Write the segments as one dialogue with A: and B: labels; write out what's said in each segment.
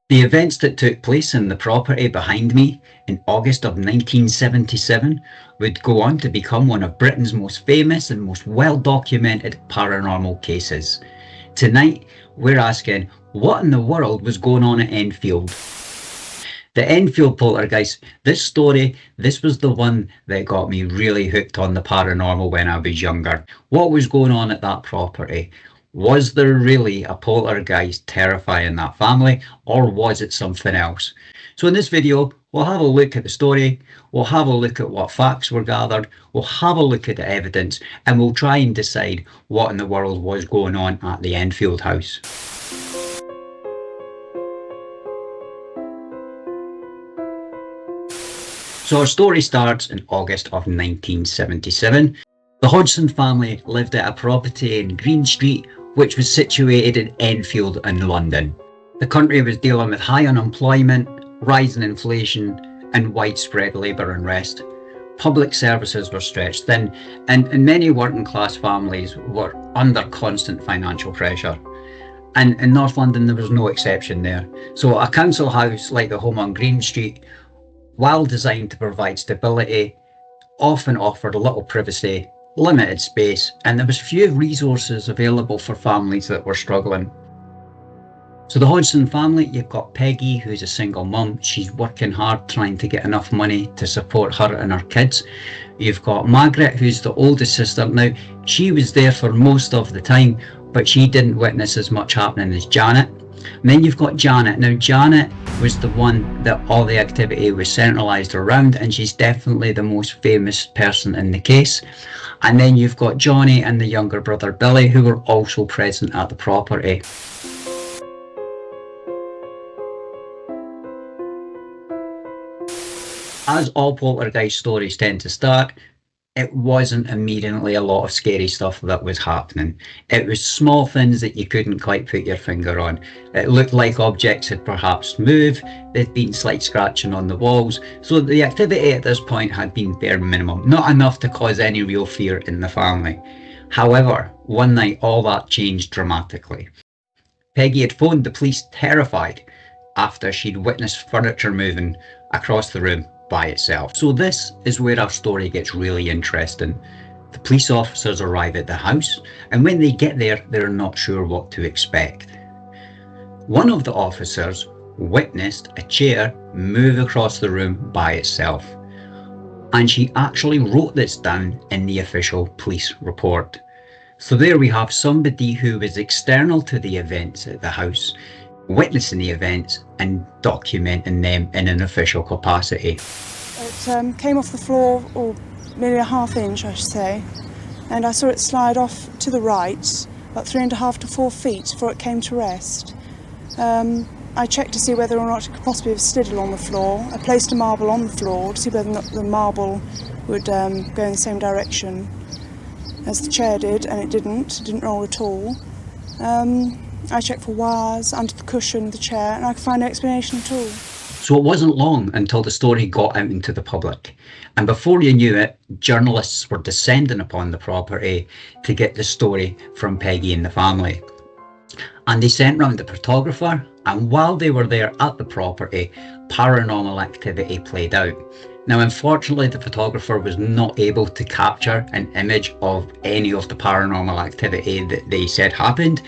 A: The events that took place in the property behind me in August of 1977 would go on to become one of Britain's most famous and most well-documented paranormal cases. Tonight, we're asking, what in the world was going on at Enfield? The Enfield Poltergeist, this was the one that got me really hooked on the paranormal when I was younger. What was going on at that property? Was there really a poltergeist terrifying that family, or was it something else? So in this video, we'll have a look at the story, we'll have a look at what facts were gathered, we'll have a look at the evidence, and we'll try and decide what in the world was going on at the Enfield house. So our story starts in August of 1977. The Hodgson family lived at a property in Green Street, which was situated in Enfield in London. The country was dealing with high unemployment, rising inflation, and widespread labour unrest. Public services were stretched thin, and many working class families were under constant financial pressure. And in North London, there was no exception there. So a council house like the home on Green Street, while designed to provide stability, often offered little privacy, limited space, and there was few resources available for families that were struggling. So the Hodgson family, you've got Peggy, who's a single mum. She's working hard trying to get enough money to support her and her kids. You've got Margaret, who's the oldest sister. Now, she was there for most of the time, but she didn't witness as much happening as Janet. And then you've got Janet. Now, Janet was the one that all the activity was centralised around, and she's definitely the most famous person in the case. And then you've got Johnny and the younger brother Billy, who were also present at the property. As all poltergeist stories tend to start, it wasn't immediately a lot of scary stuff that was happening. It was small things that you couldn't quite put your finger on. It looked like objects had perhaps moved, there'd been slight scratching on the walls, so the activity at this point had been bare minimum, not enough to cause any real fear in the family. However, one night all that changed dramatically. Peggy had phoned the police terrified after she'd witnessed furniture moving across the room by itself. So this is where our story gets really interesting. The police officers arrive at the house, and when they get there, they're not sure what to expect. One of the officers witnessed a chair move across the room by itself, and she actually wrote this down in the official police report. So there we have somebody who was external to the events at the house, witnessing the events and documenting them in an official capacity.
B: It came off the floor, or nearly a half inch I should say, and I saw it slide off to the right, about 3.5 to 4 feet before it came to rest. I checked to see whether or not it could possibly have slid along the floor. I placed a marble on the floor to see whether or not the marble would go in the same direction as the chair did, and it didn't roll at all. I checked for wires under the cushion of the chair, and I could find no explanation at all.
A: So it wasn't long until the story got out into the public, and before you knew it, journalists were descending upon the property to get the story from Peggy and the family. And they sent round the photographer, and while they were there at the property, paranormal activity played out. Now, unfortunately, the photographer was not able to capture an image of any of the paranormal activity that they said happened,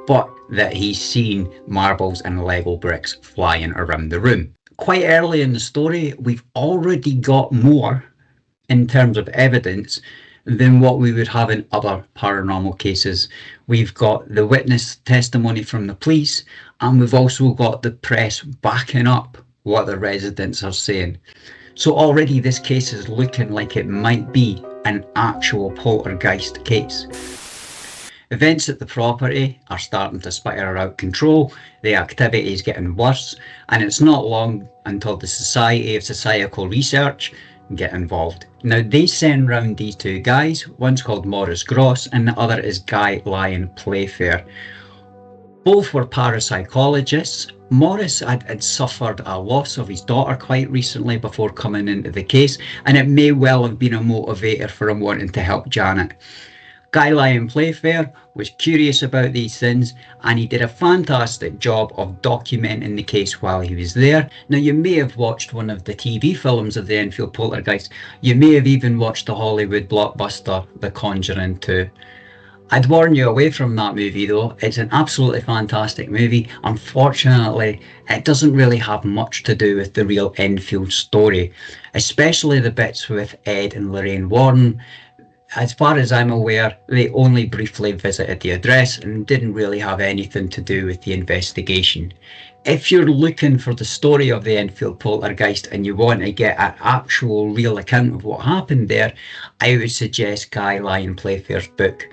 A: but that he's seen marbles and Lego bricks flying around the room. Quite early in the story, we've already got more in terms of evidence than what we would have in other paranormal cases. We've got the witness testimony from the police, and we've also got the press backing up what the residents are saying. So already this case is looking like it might be an actual poltergeist case. Events at the property are starting to spiral out of control, the activity is getting worse, and it's not long until the Society of Societal Research get involved. Now, they send round these two guys, one's called Maurice Gross and the other is Guy Lyon Playfair. Both were parapsychologists. Maurice had suffered a loss of his daughter quite recently before coming into the case, and it may well have been a motivator for him wanting to help Janet. Guy Lyon Playfair was curious about these things, and he did a fantastic job of documenting the case while he was there. Now, you may have watched one of the TV films of the Enfield Poltergeist. You may have even watched the Hollywood blockbuster The Conjuring 2. I'd warn you away from that movie though. It's an absolutely fantastic movie. Unfortunately, it doesn't really have much to do with the real Enfield story, especially the bits with Ed and Lorraine Warren. As far as I'm aware, they only briefly visited the address and didn't really have anything to do with the investigation. If you're looking for the story of the Enfield Poltergeist and you want to get an actual real account of what happened there, I would suggest Guy Lyon Playfair's book.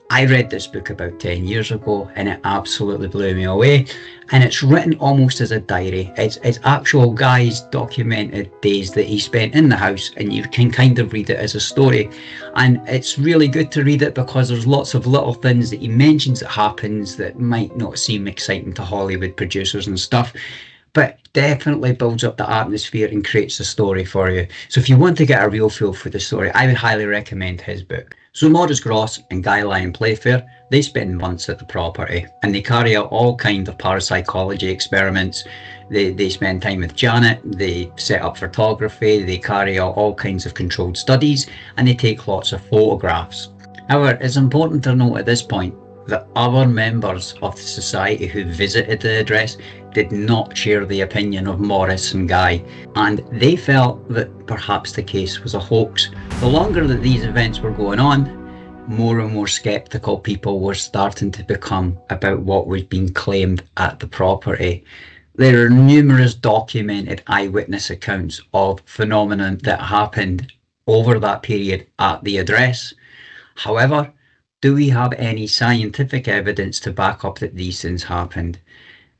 A: I read this book about 10 years ago and it absolutely blew me away, and it's written almost as a diary. It's actual Guy's documented days that he spent in the house, and you can kind of read it as a story, and it's really good to read it because there's lots of little things that he mentions that happens that might not seem exciting to Hollywood producers and stuff, but definitely builds up the atmosphere and creates a story for you. So if you want to get a real feel for the story, I would highly recommend his book. So Maurice Grosse and Guy Lyon Playfair, they spend months at the property and they carry out all kinds of parapsychology experiments. They spend time with Janet, they set up photography, they carry out all kinds of controlled studies, and they take lots of photographs. However, it's important to note at this point that other members of the society who visited the address did not share the opinion of Maurice and Guy, and they felt that perhaps the case was a hoax. The longer that these events were going on, more and more sceptical people were starting to become about what was being claimed at the property. There are numerous documented eyewitness accounts of phenomena that happened over that period at the address. However, do we have any scientific evidence to back up that these things happened?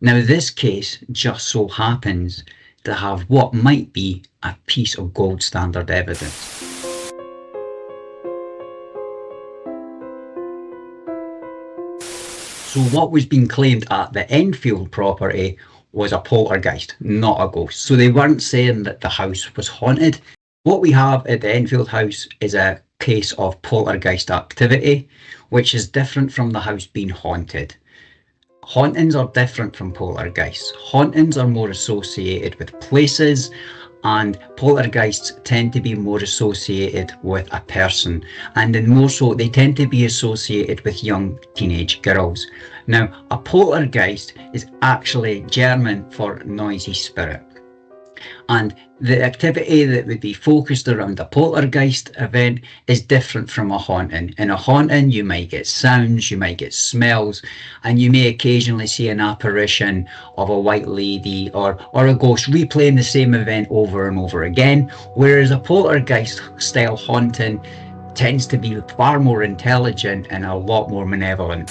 A: Now, this case just so happens to have what might be a piece of gold standard evidence. So what was being claimed at the Enfield property was a poltergeist, not a ghost. So they weren't saying that the house was haunted. What we have at the Enfield house is a case of poltergeist activity, which is different from the house being haunted. Hauntings are different from poltergeists. Hauntings are more associated with places, and poltergeists tend to be more associated with a person, and then more so they tend to be associated with young teenage girls. Now, a poltergeist is actually German for noisy spirit, and the activity that would be focused around a poltergeist event is different from a haunting. In a haunting, you might get sounds, you might get smells, and you may occasionally see an apparition of a white lady or a ghost replaying the same event over and over again, whereas a poltergeist style haunting tends to be far more intelligent and a lot more malevolent.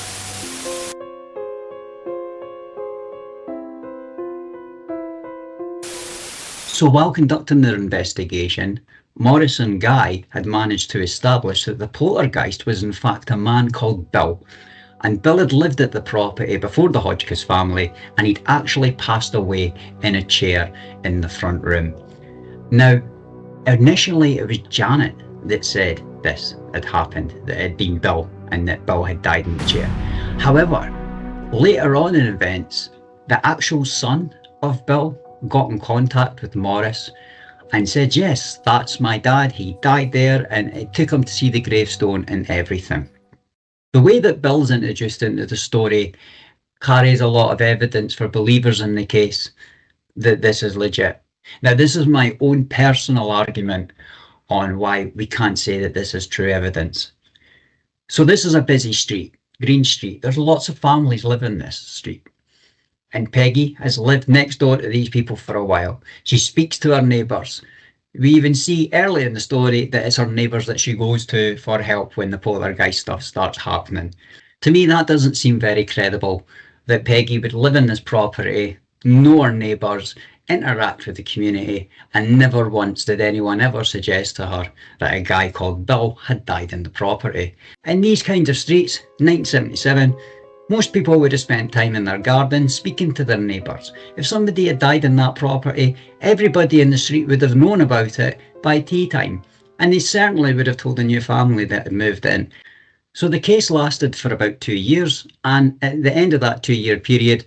A: So while conducting their investigation, Maurice and Guy had managed to establish that the poltergeist was in fact a man called Bill, and Bill had lived at the property before the Hodgson family, and he'd actually passed away in a chair in the front room. Now, initially it was Janet that said this had happened, that it had been Bill, and that Bill had died in the chair. However, later on in events, the actual son of Bill got in contact with Maurice and said, yes, that's my dad, he died there, and it took him to see the gravestone and everything. The way that Bill's introduced into the story carries a lot of evidence for believers in the case that this is legit. Now, this is my own personal argument on why we can't say that this is true evidence. So this is a busy street, Green Street. There's lots of families live in this street. And Peggy has lived next door to these people for a while. She speaks to her neighbours. We even see early in the story that it's her neighbours that she goes to for help when the poltergeist stuff starts happening. To me, that doesn't seem very credible, that Peggy would live in this property, know her neighbours, interact with the community, and never once did anyone ever suggest to her that a guy called Bill had died in the property. In these kinds of streets, 1977, most people would have spent time in their garden speaking to their neighbours. If somebody had died in that property, everybody in the street would have known about it by tea time, and they certainly would have told a new family that had moved in. So the case lasted for about 2 years, and at the end of that 2-year period,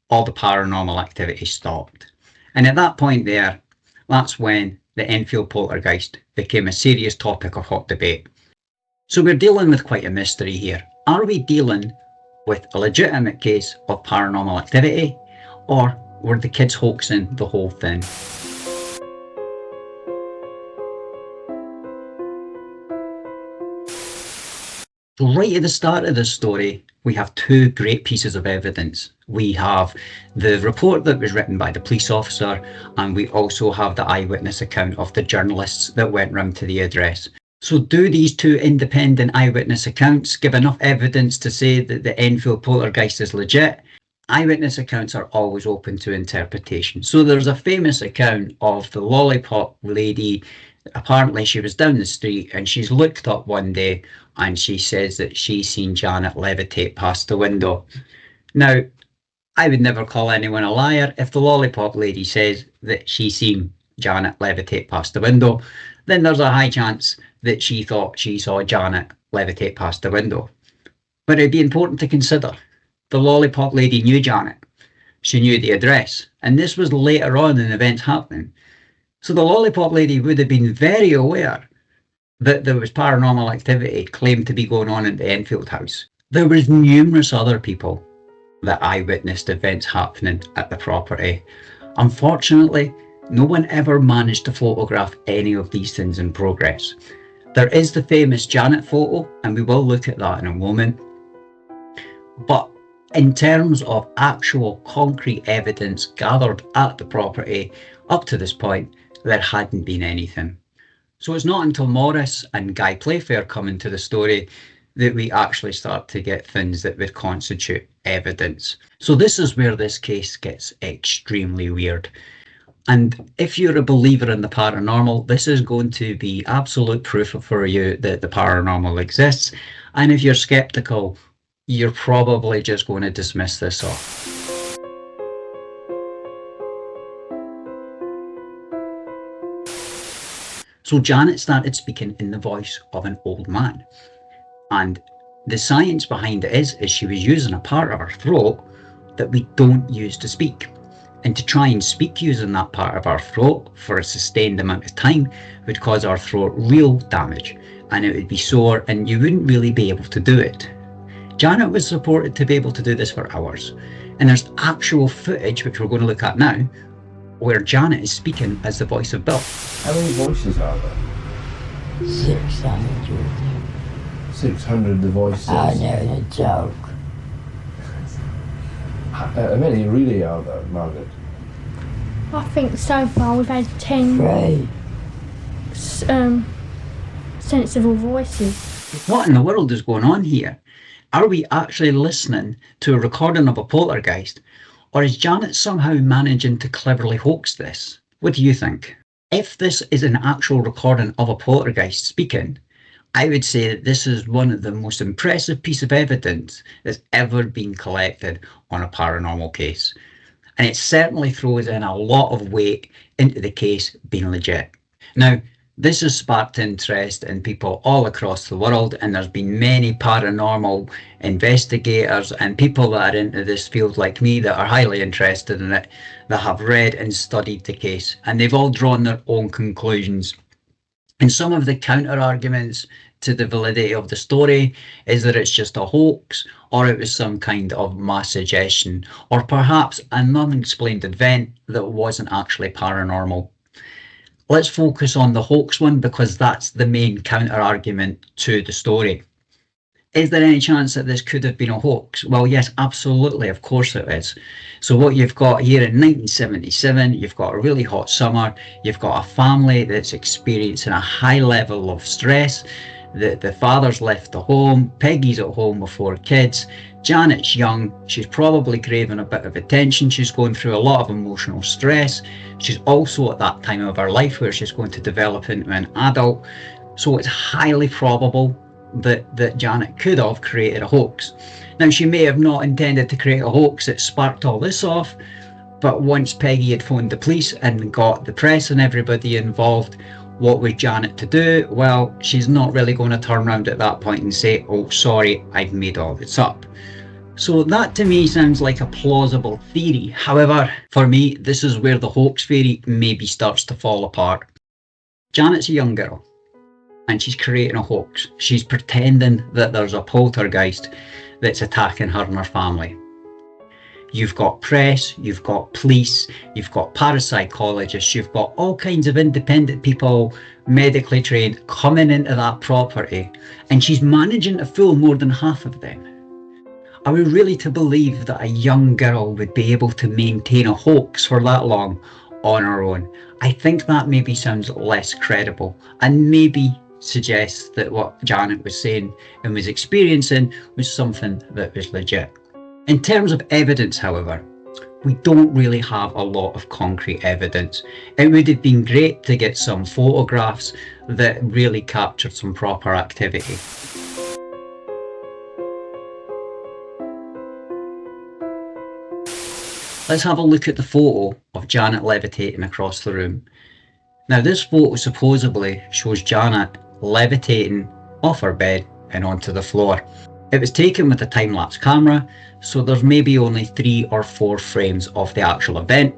A: all the paranormal activity stopped. And at that point there, that's when the Enfield Poltergeist became a serious topic of hot debate. So we're dealing with quite a mystery here. Are we dealing with a legitimate case of paranormal activity, or were the kids hoaxing the whole thing? So right at the start of this story, we have two great pieces of evidence. We have the report that was written by the police officer, and we also have the eyewitness account of the journalists that went round to the address. So do these two independent eyewitness accounts give enough evidence to say that the Enfield Poltergeist is legit? Eyewitness accounts are always open to interpretation. So there's a famous account of the lollipop lady. Apparently she was down the street and she's looked up one day and she says that she's seen Janet levitate past the window. Now, I would never call anyone a liar. If the lollipop lady says that she's seen Janet levitate past the window, then there's a high chance that she thought she saw Janet levitate past the window. But it'd be important to consider, the lollipop lady knew Janet. She knew the address, and this was later on in events happening. So the lollipop lady would have been very aware that there was paranormal activity claimed to be going on at the Enfield house. There was numerous other people that eyewitnessed events happening at the property. Unfortunately, no one ever managed to photograph any of these things in progress. There is the famous Janet photo, and we will look at that in a moment. But in terms of actual concrete evidence gathered at the property, up to this point, there hadn't been anything. So it's not until Morris and Guy Playfair come into the story that we actually start to get things that would constitute evidence. So this is where this case gets extremely weird. And if you're a believer in the paranormal, this is going to be absolute proof for you that the paranormal exists. And if you're skeptical, you're probably just going to dismiss this off. So Janet started speaking in the voice of an old man. And the science behind it is she was using a part of her throat that we don't use to speak. And to try and speak using that part of our throat for a sustained amount of time would cause our throat real damage, and it would be sore and you wouldn't really be able to do it. Janet was reported to be able to do this for hours, and there's actual footage, which we're going to look at now, where Janet is speaking as the voice of Bill.
C: How many voices are there?
D: 600.
C: 600 the voices.
D: I know the joke.
C: How many really are there, Margaret?
E: I think so far we've had 10
D: Right.
E: sensible voices.
A: What in the world is going on here? Are we actually listening to a recording of a poltergeist, or is Janet somehow managing to cleverly hoax this? What do you think? If this is an actual recording of a poltergeist speaking, I would say that this is one of the most impressive pieces of evidence that's ever been collected on a paranormal case. And it certainly throws in a lot of weight into the case being legit. Now, this has sparked interest in people all across the world, and there's been many paranormal investigators and people that are into this field like me that are highly interested in it, that have read and studied the case, and they've all drawn their own conclusions. And some of the counter arguments to the validity of the story is that it's just a hoax, or it was some kind of mass suggestion, or perhaps an unexplained event that wasn't actually paranormal. Let's focus on the hoax one, because that's the main counter argument to the story. Is there any chance that this could have been a hoax? Well, yes, absolutely, of course it is. So what you've got here in 1977, you've got a really hot summer, you've got a family that's experiencing a high level of stress. The father's left the home, Peggy's at home with 4 kids, Janet's young, she's probably craving a bit of attention, she's going through a lot of emotional stress, she's also at that time of her life where she's going to develop into an adult, so it's highly probable that Janet could have created a hoax. Now, she may have not intended to create a hoax that sparked all this off, but once Peggy had phoned the police and got the press and everybody involved, What was Janet to do? Well, she's not really going to turn around at that point and say, oh, sorry, I've made all this up. So that to me sounds like a plausible theory. However, for me, this is where the hoax theory maybe starts to fall apart. Janet's a young girl and she's creating a hoax. She's pretending that there's a poltergeist that's attacking her and her family. You've got press, you've got police, you've got parapsychologists, you've got all kinds of independent people, medically trained, coming into that property, and she's managing to fool more than half of them. Are we really to believe that a young girl would be able to maintain a hoax for that long on her own? I think that maybe sounds less credible and maybe suggests that what Janet was saying and was experiencing was something that was legit. In terms of evidence, however, we don't really have a lot of concrete evidence. It would have been great to get some photographs that really captured some proper activity. Let's have a look at the photo of Janet levitating across the room. Now, this photo supposedly shows Janet levitating off her bed and onto the floor. It was taken with a time-lapse camera, so there's maybe only 3 or 4 frames of the actual event.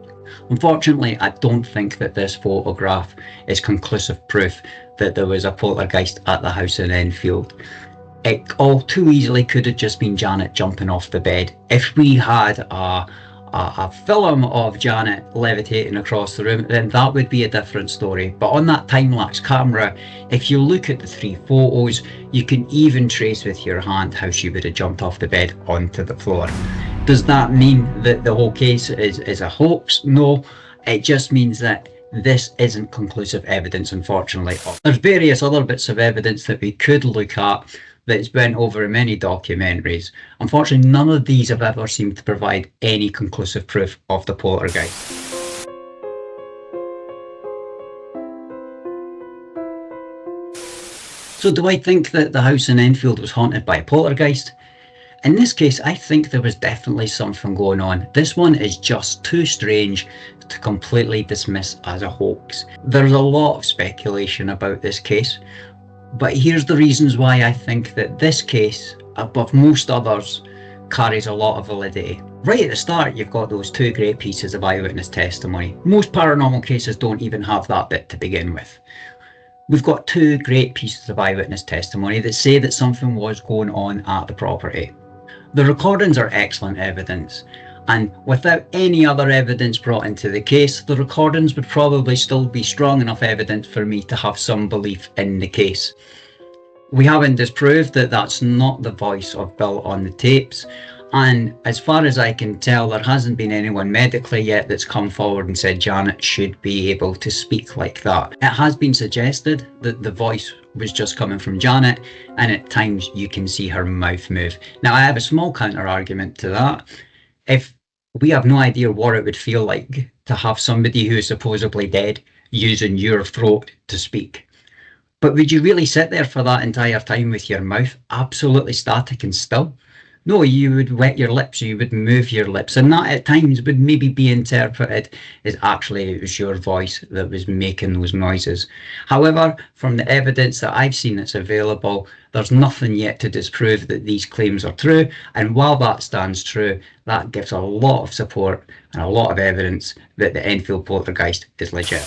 A: Unfortunately, I don't think that this photograph is conclusive proof that there was a poltergeist at the house in Enfield. It all too easily could have just been Janet jumping off the bed. If we had a film of Janet levitating across the room, then that would be a different story. But on that time-lapse camera, if you look at the 3 photos, you can even trace with your hand how she would have jumped off the bed onto the floor. Does that mean that the whole case is a hoax? No, it just means that this isn't conclusive evidence, unfortunately. There's various other bits of evidence that we could look at that's been over in many documentaries. Unfortunately, none of these have ever seemed to provide any conclusive proof of the poltergeist. So do I think that the house in Enfield was haunted by a poltergeist? In this case, I think there was definitely something going on. This one is just too strange to completely dismiss as a hoax. There's a lot of speculation about this case, but here's the reasons why I think that this case, above most others, carries a lot of validity. Right at the start, you've got those 2 great pieces of eyewitness testimony. Most paranormal cases don't even have that bit to begin with. We've got 2 great pieces of eyewitness testimony that say that something was going on at the property. The recordings are excellent evidence, and without any other evidence brought into the case, the recordings would probably still be strong enough evidence for me to have some belief in the case. We haven't disproved that that's not the voice of Bill on the tapes, and as far as I can tell, there hasn't been anyone medically yet that's come forward and said Janet should be able to speak like that. It has been suggested that the voice was just coming from Janet, and at times you can see her mouth move. Now, I have a small counter argument to that. If we have no idea what it would feel like to have somebody who is supposedly dead using your throat to speak. But would you really sit there for that entire time with your mouth absolutely static and still? No, you would wet your lips, you would move your lips, and that at times would maybe be interpreted as actually it was your voice that was making those noises. However, from the evidence that I've seen that's available, there's nothing yet to disprove that these claims are true, and while that stands true, that gives a lot of support and a lot of evidence that the Enfield Poltergeist is legit.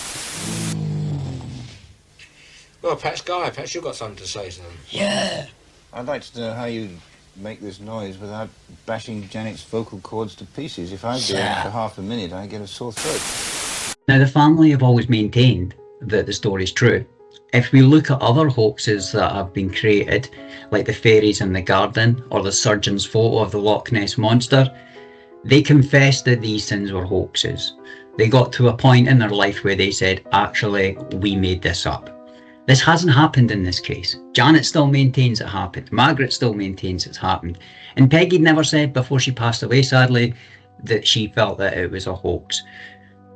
F: Well, perhaps you've got something to say to them.
D: Yeah.
G: I'd like to know how you make this noise without bashing Janet's vocal cords to pieces. If I do it for half a minute, I get a sore throat.
A: Now, the family have always maintained that the story is true. If we look at other hoaxes that have been created, like the fairies in the garden or the surgeon's photo of the Loch Ness Monster, they confessed that these things were hoaxes. They got to a point in their life where they said, actually, we made this up. This hasn't happened in this case. Janet still maintains it happened. Margaret still maintains it's happened. And Peggy never said before she passed away, sadly, that she felt that it was a hoax.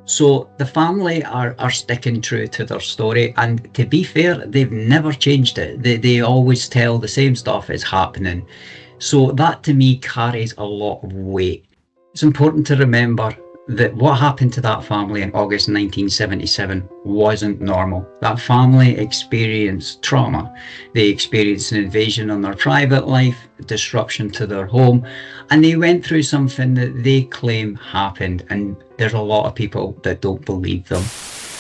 A: So the family are sticking true to their story, and to be fair, they've never changed it. They always tell the same stuff is happening. So that to me carries a lot of weight. It's important to remember that what happened to that family in August 1977 wasn't normal. That family experienced trauma. They experienced an invasion on their private life, disruption to their home, and they went through something that they claim happened, and there's a lot of people that don't believe them.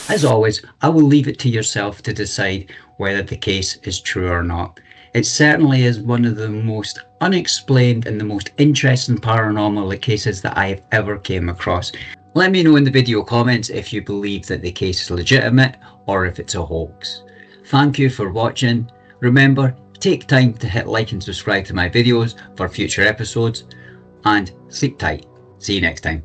A: As always, I will leave it to yourself to decide whether the case is true or not. It certainly is one of the most unexplained and the most interesting paranormal cases that I have ever came across. Let me know in the video comments if you believe that the case is legitimate or if it's a hoax. Thank you for watching. Remember, take time to hit like and subscribe to my videos for future episodes, and sleep tight. See you next time.